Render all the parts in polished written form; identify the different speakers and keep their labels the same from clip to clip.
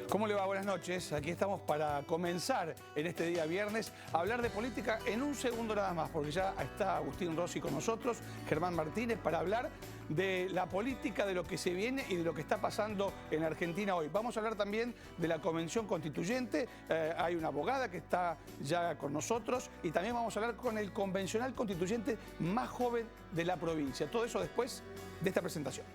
Speaker 1: ¿Cómo le va? Buenas noches. Aquí estamos para comenzar en este día viernes a hablar de política en un segundo nada más, porque ya está Agustín Rossi con nosotros, Germán Martínez, para hablar de la política, de lo que se viene y de lo que está pasando en Argentina hoy. Vamos a hablar también de la Convención Constituyente. Hay una abogada que está ya con nosotros y también vamos a hablar con el convencional constituyente más joven de la provincia. Todo eso después de esta presentación.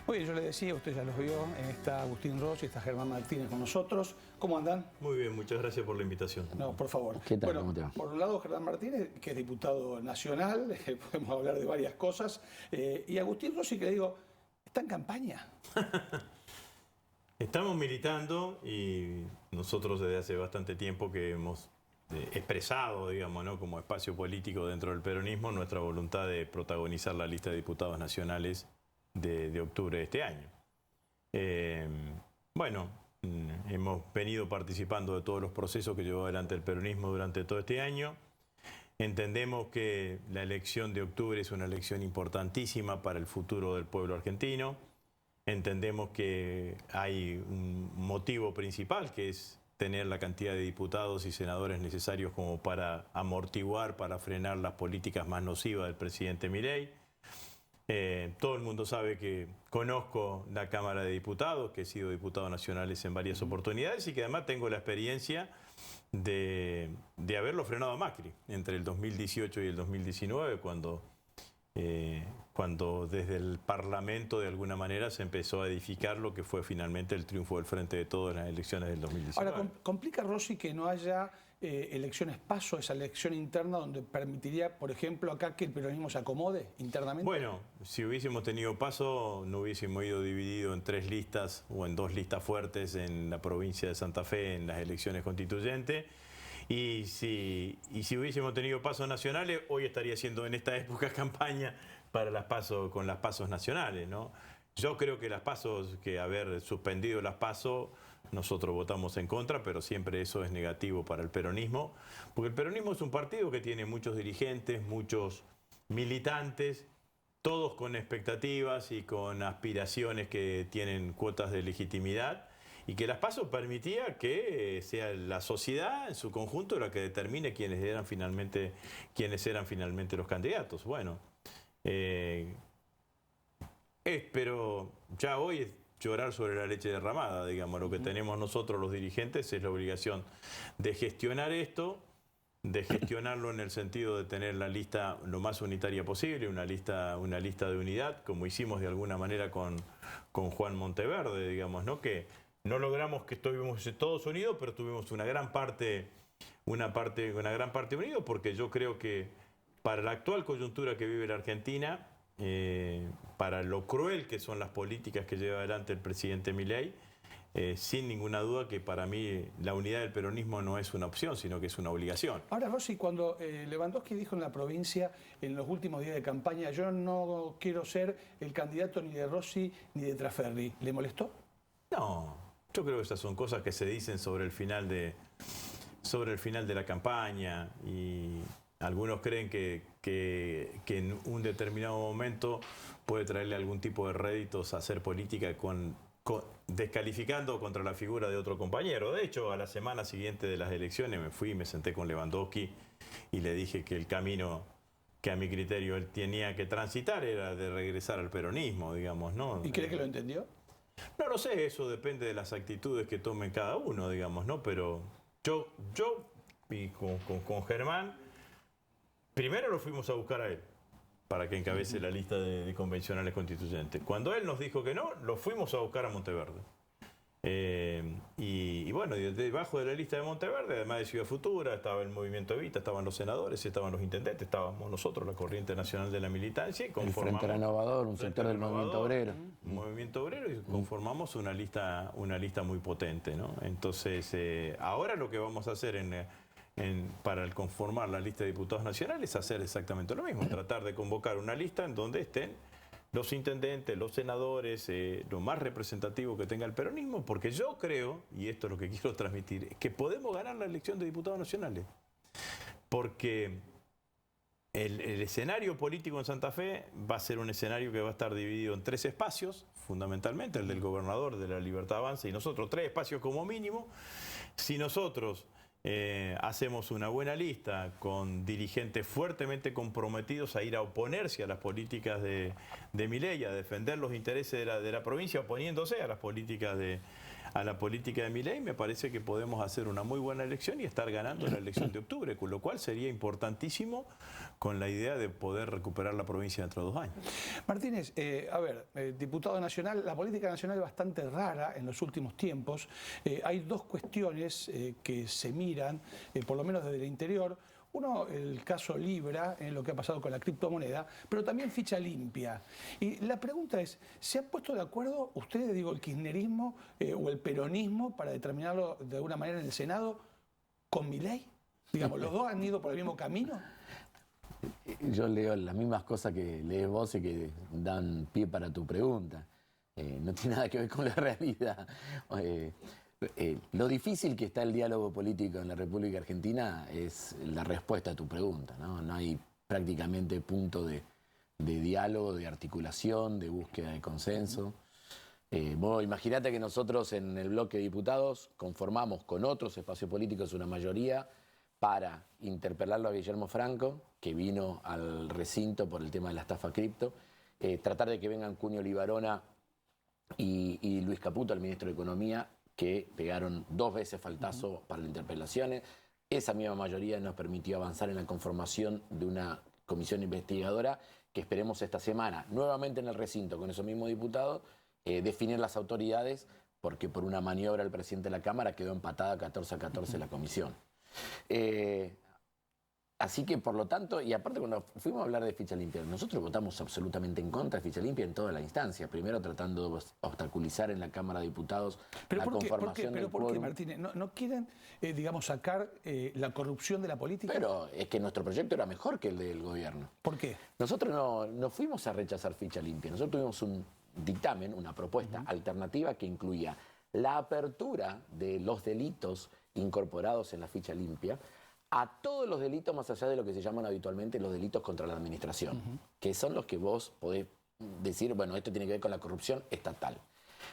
Speaker 1: Muy bien, yo le decía, usted ya los vio, está Agustín Rossi, está Germán Martínez con nosotros. ¿Cómo andan?
Speaker 2: Muy bien, muchas gracias por la invitación.
Speaker 1: No, por favor.
Speaker 3: ¿Qué tal?
Speaker 1: Bueno,
Speaker 3: ¿Cómo te va?
Speaker 1: por un lado Germán Martínez, que es diputado nacional, podemos hablar de varias cosas, y Agustín Rossi, que le digo, está en campaña.
Speaker 2: Estamos militando y nosotros desde hace bastante tiempo que hemos expresado, digamos, ¿no?, como espacio político dentro del peronismo, nuestra voluntad de protagonizar la lista de diputados nacionales de octubre de este año. Bueno, hemos venido participando de todos los procesos que llevó adelante el peronismo durante todo este año. Entendemos que la elección de octubre es una elección importantísima para el futuro del pueblo argentino. Entendemos que hay un motivo principal, que es tener la cantidad de diputados y senadores necesarios como para amortiguar, para frenar las políticas más nocivas del presidente Milei. Todo el mundo sabe que conozco la Cámara de Diputados, que he sido diputado nacionales en varias oportunidades y que además tengo la experiencia de haberlo frenado a Macri entre el 2018 y el 2019, cuando desde el Parlamento de alguna manera se empezó a edificar lo que fue finalmente el triunfo del Frente de Todos en las elecciones del 2019.
Speaker 1: Ahora, ¿complica, Rossi, que no haya elecciones paso, esa elección interna donde permitiría, por ejemplo, acá que el peronismo se acomode internamente?
Speaker 2: Bueno, si hubiésemos tenido paso, no hubiésemos ido dividido en 3 listas o en 2 listas fuertes en la provincia de Santa Fe en las elecciones constituyentes. Y si hubiésemos tenido pasos nacionales, hoy estaría haciendo en esta época campaña para las pasos, con las pasos nacionales, ¿no? Yo creo que las pasos, que haber suspendido las pasos, nosotros votamos en contra, pero siempre eso es negativo para el peronismo, porque el peronismo es un partido que tiene muchos dirigentes, muchos militantes, todos con expectativas y con aspiraciones que tienen cuotas de legitimidad, y que las PASO permitía que sea la sociedad en su conjunto la que determine quiénes eran finalmente los candidatos. Bueno, pero ya hoy es llorar sobre la leche derramada, digamos. Lo que tenemos nosotros los dirigentes es la obligación de gestionar esto, de gestionarlo en el sentido de tener la lista lo más unitaria posible, una lista de unidad, como hicimos de alguna manera con Juan Monteverde, digamos, ¿no? Que no logramos que estuvimos todos unidos, pero tuvimos una gran parte unidos, porque yo creo que para la actual coyuntura que vive la Argentina, para lo cruel que son las políticas que lleva adelante el presidente Milei, sin ninguna duda que para mí la unidad del peronismo no es una opción, sino que es una obligación.
Speaker 1: Ahora, Rossi, cuando Lewandowski dijo en la provincia en los últimos días de campaña, yo no quiero ser el candidato ni de Rossi ni de Traferri, ¿le molestó?
Speaker 2: No, yo creo que esas son cosas que se dicen sobre el final de la campaña, y algunos creen que en un determinado momento puede traerle algún tipo de réditos a hacer política descalificando contra la figura de otro compañero. De hecho, a la semana siguiente de las elecciones me fui y me senté con Lewandowski y le dije que el camino que a mi criterio él tenía que transitar era de regresar al peronismo, digamos, ¿no?
Speaker 1: ¿Y cree que lo entendió?
Speaker 2: No lo sé, eso depende de las actitudes que tomen cada uno, digamos, ¿no? Pero yo y con Germán, primero lo fuimos a buscar a él para que encabece la lista de convencionales constituyentes. Cuando él nos dijo que no, lo fuimos a buscar a Monteverde. Y bueno, debajo de la lista de Monteverde, además de Ciudad Futura, estaba el Movimiento Evita, estaban los senadores, estaban los intendentes, estábamos nosotros, la Corriente Nacional de la Militancia. Y
Speaker 3: el Frente Renovador, un sector del Movimiento Obrero.
Speaker 2: Un Movimiento Obrero, y conformamos una lista muy potente, ¿no? Entonces, ahora lo que vamos a hacer para conformar la lista de diputados nacionales es hacer exactamente lo mismo, tratar de convocar una lista en donde estén los intendentes, los senadores, lo más representativo que tenga el peronismo, porque yo creo, y esto es lo que quiero transmitir, que podemos ganar la elección de diputados nacionales. Porque el escenario político en Santa Fe va a ser un escenario que va a estar dividido en 3 espacios, fundamentalmente el del gobernador, de la Libertad Avanza, y nosotros 3 espacios como mínimo. Si nosotros hacemos una buena lista con dirigentes fuertemente comprometidos a ir a oponerse a las políticas de Milei, a defender los intereses de la provincia, oponiéndose a las políticas a la política de Milei, me parece que podemos hacer una muy buena elección y estar ganando la elección de octubre, con lo cual sería importantísimo con la idea de poder recuperar la provincia dentro de 2 años.
Speaker 1: Martínez, diputado nacional, la política nacional es bastante rara en los últimos tiempos. Hay 2 cuestiones que se miran, por lo menos desde el interior. Uno, el caso Libra, en lo que ha pasado con la criptomoneda, pero también ficha limpia. Y la pregunta es, ¿se han puesto de acuerdo ustedes, digo, el kirchnerismo o el peronismo, para determinarlo de alguna manera en el Senado, con Milei? Digamos, ¿los 2 han ido por el mismo camino?
Speaker 3: Yo leo las mismas cosas que lees vos y que dan pie para tu pregunta. No tiene nada que ver con la realidad. Lo difícil que está el diálogo político en la República Argentina es la respuesta a tu pregunta, ¿no? No hay prácticamente punto de diálogo, de articulación, de búsqueda de consenso. Vos imaginate que nosotros en el bloque de diputados conformamos con otros espacios políticos una mayoría para interpelarlo a Guillermo Franco, que vino al recinto por el tema de la estafa cripto, tratar de que vengan Cunio Libarona y Luis Caputo, el ministro de Economía, que pegaron 2 veces faltazo para las interpelaciones. Esa misma mayoría nos permitió avanzar en la conformación de una comisión investigadora que esperemos esta semana, nuevamente en el recinto con esos mismos diputados, definir las autoridades, porque por una maniobra del presidente de la Cámara quedó empatada 14-14 la comisión. Así que, por lo tanto, y aparte cuando fuimos a hablar de ficha limpia, nosotros votamos absolutamente en contra de ficha limpia en toda la instancia. Primero tratando de obstaculizar en la Cámara de Diputados la conformación del quórum.
Speaker 1: ¿Pero por qué, Martínez? ¿No quieren, digamos, sacar la corrupción de la política?
Speaker 3: Pero es que nuestro proyecto era mejor que el del gobierno.
Speaker 1: ¿Por qué?
Speaker 3: Nosotros no fuimos a rechazar ficha limpia. Nosotros tuvimos un dictamen, una propuesta alternativa que incluía la apertura de los delitos incorporados en la ficha limpia a todos los delitos más allá de lo que se llaman habitualmente los delitos contra la administración, que son los que vos podés decir, bueno, esto tiene que ver con la corrupción estatal.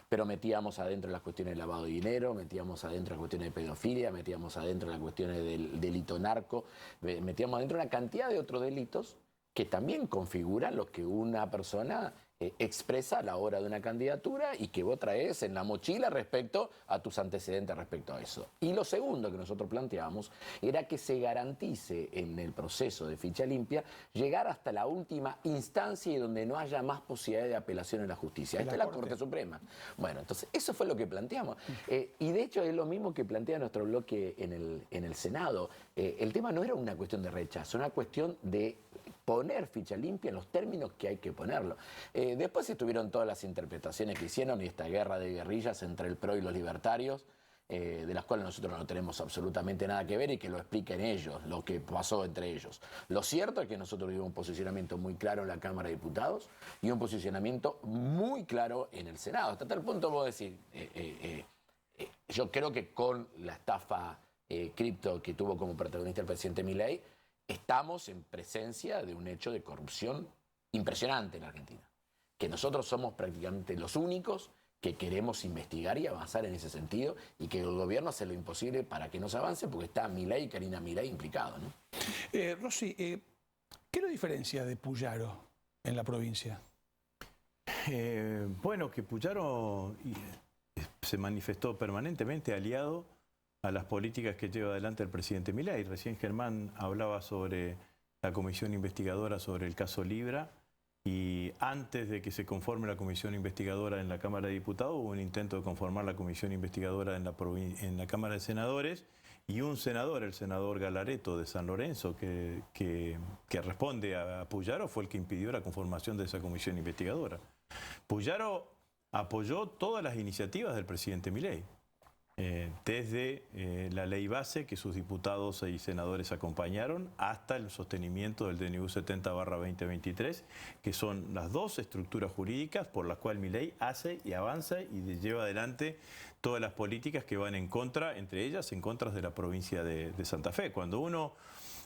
Speaker 3: Pero metíamos adentro las cuestiones de lavado de dinero, metíamos adentro las cuestiones de pedofilia, metíamos adentro las cuestiones del delito narco, metíamos adentro una cantidad de otros delitos que también configuran lo que una persona expresa a la hora de una candidatura y que vos traes en la mochila respecto a tus antecedentes respecto a eso. Y lo segundo que nosotros planteábamos era que se garantice en el proceso de ficha limpia llegar hasta la última instancia y donde no haya más posibilidad de apelación en la justicia. Esta es la Corte Suprema. Bueno, entonces eso fue lo que planteamos. Y de hecho es lo mismo que plantea nuestro bloque en el Senado. El tema no era una cuestión de rechazo, era una cuestión de poner ficha limpia en los términos que hay que ponerlo. Después estuvieron todas las interpretaciones que hicieron y esta guerra de guerrillas entre el PRO y los libertarios, de las cuales nosotros no tenemos absolutamente nada que ver y que lo expliquen ellos, lo que pasó entre ellos. Lo cierto es que nosotros tuvimos un posicionamiento muy claro en la Cámara de Diputados y un posicionamiento muy claro en el Senado. Hasta tal punto puedo decir, yo creo que con la estafa cripto que tuvo como protagonista el presidente Milei, estamos en presencia de un hecho de corrupción impresionante en la Argentina. Que nosotros somos prácticamente los únicos que queremos investigar y avanzar en ese sentido y que el gobierno hace lo imposible para que no se avance porque está Milei y Karina Milei implicados, ¿no?
Speaker 1: Rossi, ¿qué lo diferencia de Puyaro en la provincia?
Speaker 2: Bueno, que Puyaro se manifestó permanentemente aliado a las políticas que lleva adelante el presidente Milei. Recién Germán hablaba sobre la comisión investigadora sobre el caso Libra y antes de que se conforme la comisión investigadora en la Cámara de Diputados hubo un intento de conformar la comisión investigadora en la Cámara de Senadores y un senador, el senador Galareto de San Lorenzo, que responde a Puyaro, fue el que impidió la conformación de esa comisión investigadora. Puyaro apoyó todas las iniciativas del presidente Milei. desde la ley base que sus diputados y senadores acompañaron hasta el sostenimiento del DNU 70/2023, que son las dos estructuras jurídicas por las cuales Milei hace y avanza y lleva adelante todas las políticas que van en contra, entre ellas en contra de la provincia de Santa Fe. Cuando uno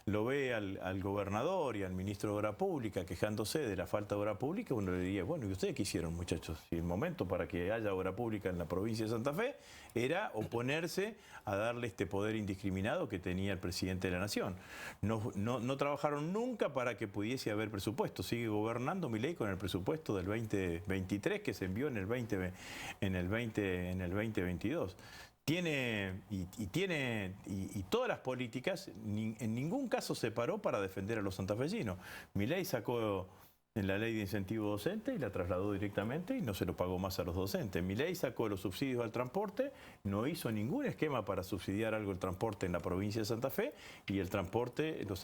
Speaker 2: lo ve al gobernador y al ministro de Obra Pública quejándose de la falta de obra pública, uno le diría, bueno, ¿y ustedes qué hicieron, muchachos? Si el momento para que haya obra pública en la provincia de Santa Fe era oponerse a darle este poder indiscriminado que tenía el presidente de la Nación. No trabajaron nunca para que pudiese haber presupuesto. Sigue gobernando Milei con el presupuesto del 2023 que se envió en el 2022. Y todas las políticas, en ningún caso se paró para defender a los santafesinos. Milei sacó en la ley de incentivo docente y la trasladó directamente y no se lo pagó más a los docentes. Milei sacó los subsidios al transporte, no hizo ningún esquema para subsidiar algo el transporte en la provincia de Santa Fe y el transporte lo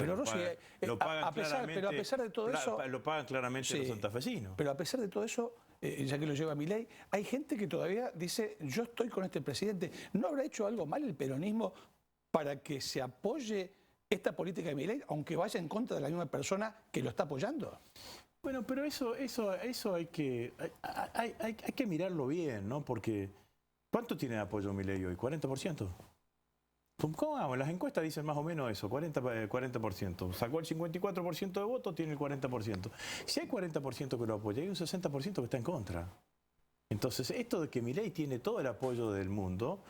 Speaker 2: pagan claramente.
Speaker 1: Pero a pesar de todo eso,
Speaker 2: lo pagan claramente los santafesinos.
Speaker 1: Pero a pesar de todo eso, ya que lo lleva Milei, hay gente que todavía dice, yo estoy con este presidente. ¿No habrá hecho algo mal el peronismo para que se apoye esta política de Milei, aunque vaya en contra de la misma persona que lo está apoyando?
Speaker 2: Bueno, pero eso hay que mirarlo bien, ¿no? Porque ¿cuánto tiene de apoyo Milei hoy? ¿40%? ¿Cómo vamos? Las encuestas dicen más o menos eso, 40%. Sacó el 54% de votos, tiene el 40%. Si hay 40% que lo apoya, hay un 60% que está en contra. Entonces, esto de que Milei tiene todo el apoyo del mundo,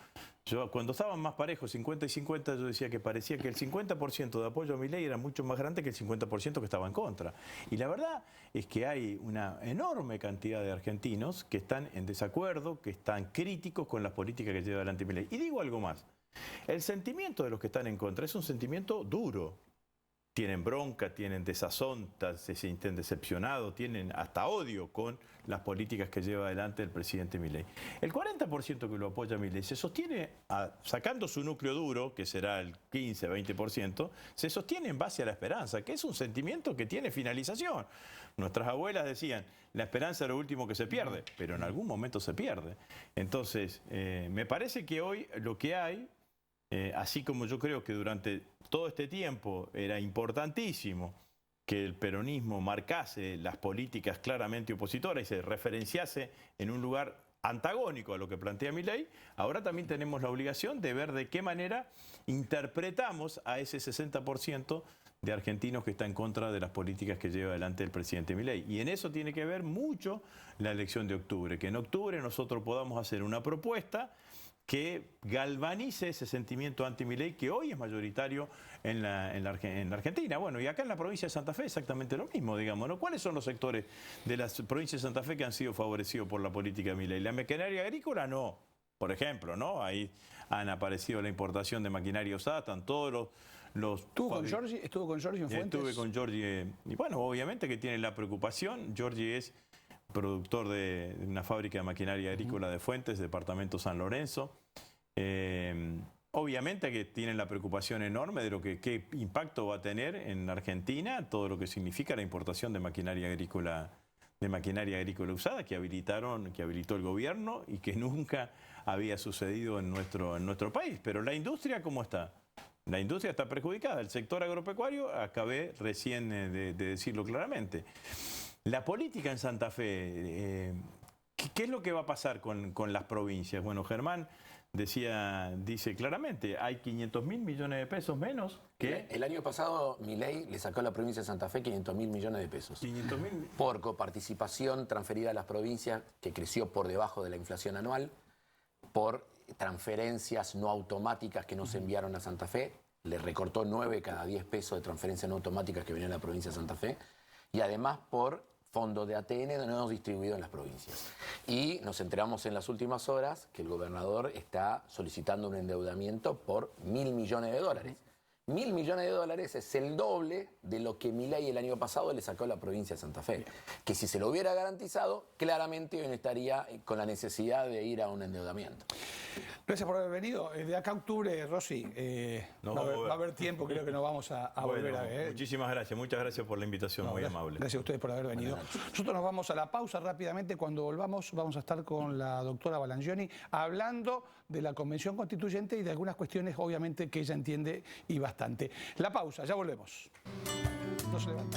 Speaker 2: yo cuando estaban más parejos, 50 y 50, yo decía que parecía que el 50% de apoyo a Milei era mucho más grande que el 50% que estaba en contra. Y la verdad es que hay una enorme cantidad de argentinos que están en desacuerdo, que están críticos con las políticas que lleva adelante Milei. Y digo algo más. El sentimiento de los que están en contra es un sentimiento duro. Tienen bronca, tienen desazón, se sienten decepcionados, tienen hasta odio con las políticas que lleva adelante el presidente Milei. El 40% que lo apoya a Milei se sostiene, sacando su núcleo duro, que será el 15-20%, se sostiene en base a la esperanza, que es un sentimiento que tiene finalización. Nuestras abuelas decían, la esperanza es lo último que se pierde, pero en algún momento se pierde. Entonces, me parece que hoy lo que hay, así como yo creo que durante todo este tiempo era importantísimo que el peronismo marcase las políticas claramente opositoras y se referenciase en un lugar antagónico a lo que plantea Milei, ahora también tenemos la obligación de ver de qué manera interpretamos a ese 60% de argentinos que está en contra de las políticas que lleva adelante el presidente Milei. Y en eso tiene que ver mucho la elección de octubre, que en octubre nosotros podamos hacer una propuesta que galvanice ese sentimiento anti-Milei que hoy es mayoritario en la Argentina. Bueno, y acá en la provincia de Santa Fe exactamente lo mismo, digamos, ¿no? ¿Cuáles son los sectores de la provincia de Santa Fe que han sido favorecidos por la política de Milei? La maquinaria agrícola no, por ejemplo, ¿no? Ahí han aparecido la importación de maquinaria usada, están todos los
Speaker 1: ¿Estuvo con Giorgi en Fuentes?
Speaker 2: Estuve con Giorgi, y bueno, obviamente que tiene la preocupación. Giorgi es productor de una fábrica de maquinaria agrícola de Fuentes, departamento San Lorenzo. Obviamente que tienen la preocupación enorme de qué impacto va a tener en Argentina todo lo que significa la importación de maquinaria agrícola usada que habilitó el gobierno y que nunca había sucedido en nuestro país. Pero la industria, ¿cómo está? La industria está perjudicada. El sector agropecuario, acabé recién de decirlo claramente. La política en Santa Fe, ¿qué es lo que va a pasar con las provincias? Bueno, Germán dice claramente, hay 500.000 millones de pesos menos que...
Speaker 3: El año pasado Milei le sacó a la provincia de Santa Fe 500.000 millones de pesos.
Speaker 2: 500.000...
Speaker 3: Por coparticipación transferida a las provincias, que creció por debajo de la inflación anual, por transferencias no automáticas que no se enviaron a Santa Fe, le recortó 9 cada 10 pesos de transferencias no automáticas que venían a la provincia de Santa Fe, y además por fondos de ATN no distribuidos en las provincias. Y nos enteramos en las últimas horas que el gobernador está solicitando un endeudamiento por $1.000 millones. 1.000 millones de dólares es el doble de lo que Milei el año pasado le sacó a la provincia de Santa Fe. Que si se lo hubiera garantizado, claramente hoy no estaría con la necesidad de ir a un endeudamiento.
Speaker 1: Gracias por haber venido. De acá a octubre, Rossi, va a haber tiempo, creo que nos vamos a volver a ver.
Speaker 2: Muchísimas gracias, muchas gracias por la invitación, muy amable.
Speaker 1: Gracias a ustedes por haber venido. Nosotros nos vamos a la pausa rápidamente. Cuando volvamos vamos a estar con la doctora Balangioni hablando de la Convención Constituyente y de algunas cuestiones, obviamente, que ella entiende y bastante. La pausa, ya volvemos. No se levanta.